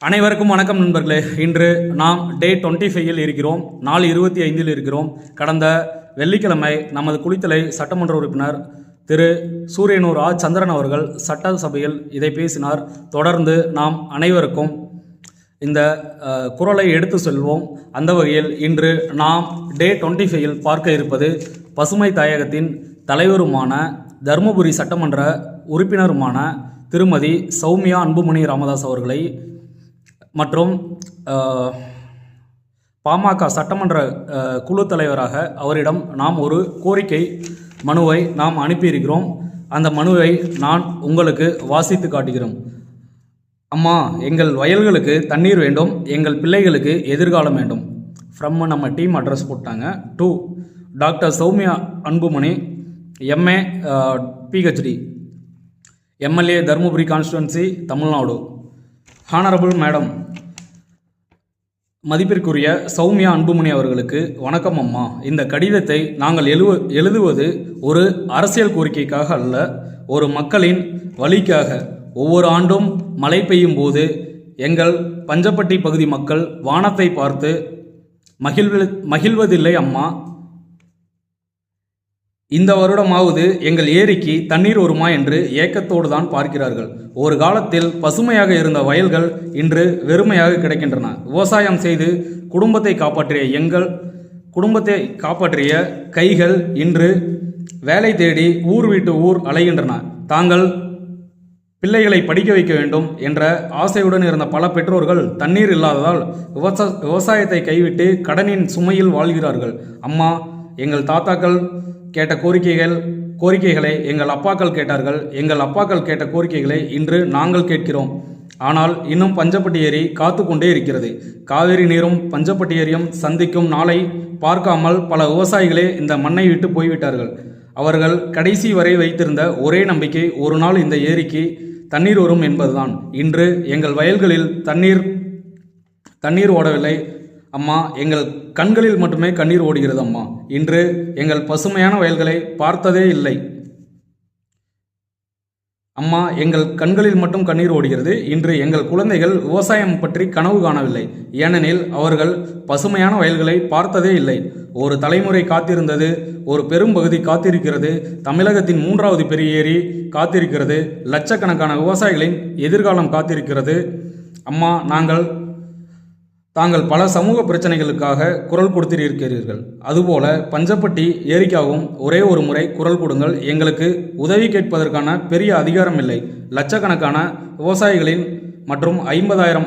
அனைவருக்கும் வணக்கம் நண்பர்களே. இன்று நாம் டே 25 இருக்கிறோம். நாள் 25 இருக்கிறோம். கடந்த வெள்ளிக்கிழமை நமது குளித்தலை சட்டமன்ற உறுப்பினர் திரு சூரியனூர் சந்திரன் அவர்கள் சட்டசபையில் இதை பேசினார். தொடர்ந்து நாம் அனைவருக்கும் இந்த குரலை எடுத்து செல்வோம். அந்த வகையில் இன்று நாம் டே 25 பார்க்க இருப்பது பசுமை தாயகத்தின் தலைவருமான தருமபுரி சட்டமன்ற உறுப்பினருமான திருமதி சௌமியா அன்புமணி ராமதாஸ் அவர்களை மற்றும் பாமக சட்டமன்ற குழு தலைவராக அவரிடம் நாம் ஒரு கோரிக்கை மனுவை நாம் அனுப்பியிருக்கிறோம். அந்த மனுவை நான் உங்களுக்கு வாசித்து காட்டுகிறோம். அம்மா, எங்கள் வயல்களுக்கு தண்ணீர் வேண்டும், எங்கள் பிள்ளைகளுக்கு எதிர்காலம் வேண்டும். ஃப்ரம் நம்ம டீம் அட்ரஸ் போட்டாங்க. To doctor Sowmiya Anbumani, MA PhD, MLA Dharmapuri constituency, Tamil Nadu. Honourable madam, மதிப்பிற்குரிய சௌமியா அன்புமணி அவர்களுக்கு வணக்கம் அம்மா. இந்த கடிதத்தை நாங்கள் எழுதுவது ஒரு அரசியல் கோரிக்கைக்காக அல்ல, ஒரு மக்களின் வழிக்காக. ஒவ்வொரு ஆண்டும் மழை பெய்யும் போது எங்கள் பஞ்சப்பட்டி பகுதி மக்கள் வானத்தை பார்த்து மகிழ்வதில்லை அம்மா. இந்த வருடமாவது எங்கள் ஏரிக்கு தண்ணீர் வருமா என்று ஏக்கத்தோடு தான் பார்க்கிறார்கள். ஒரு காலத்தில் பசுமையாக இருந்த வயல்கள் இன்று வெறுமையாக கிடக்கின்றன. விவசாயம் செய்து குடும்பத்தை காப்பாற்றிய கைகள் இன்று வேலை தேடி ஊர் விட்டு ஊர் அலைகின்றன. தாங்கள் பிள்ளைகளை படிக்க வைக்க வேண்டும் என்ற ஆசையுடன் இருந்த பல பெற்றோர்கள் தண்ணீர் இல்லாததால் விவசாயத்தை கைவிட்டு கடனின் சுமையில் வாழ்கிறார்கள். அம்மா, எங்கள் தாத்தாக்கள் கேட்ட கோரிக்கைகளை எங்கள் அப்பாக்கள் கேட்டார்கள். எங்கள் அப்பாக்கள் கேட்ட கோரிக்கைகளை இன்று நாங்கள் கேட்கிறோம். ஆனால் இன்னும் பஞ்சப்பட்டி ஏரி காத்து கொண்டே இருக்கிறது. காவிரி நீரும் பஞ்சப்பட்டி ஏரியும் சந்திக்கும் நாளை பார்க்காமல் பல விவசாயிகளே இந்த மண்ணை விட்டு போய்விட்டார்கள். அவர்கள் கடைசி வரை வைத்திருந்த ஒரே நம்பிக்கை ஒரு நாள் இந்த ஏரிக்கு தண்ணீர் வரும் என்பதுதான். இன்று எங்கள் வயல்களில் தண்ணீர் ஓடவில்லை அம்மா. எங்கள் கண்களில் மட்டுமே கண்ணீர் ஓடுகிறது அம்மா. இன்று எங்கள் பசுமையான வயல்களை பார்த்ததே இல்லை அம்மா. எங்கள் கண்களில் மட்டும் கண்ணீர் ஓடுகிறது. இன்று எங்கள் குழந்தைகள் விவசாயம் பற்றி கனவு காணவில்லை. ஏனெனில் அவர்கள் பசுமையான வயல்களை பார்த்ததே இல்லை. ஒரு தலைமுறை காத்திருந்தது, ஒரு பெரும் பகுதி காத்திருக்கிறது. தமிழகத்தின் 3வது பெரிய ஏரி காத்திருக்கிறது. லட்சக்கணக்கான விவசாயிகளின் எதிர்காலம் காத்திருக்கிறது அம்மா. தாங்கள் பல சமூக பிரச்சனைகளுக்காக குரல் கொடுத்திருக்கிறீர்கள். அதுபோல பஞ்சப்பட்டி ஏரிக்காகவும் ஒரே ஒரு முறை குரல் கொடுங்கள். எங்களுக்கு உதவி கேட்பதற்கான பெரிய அதிகாரம் இல்லை. லட்சக்கணக்கான விவசாயிகளின் மற்றும் 50,000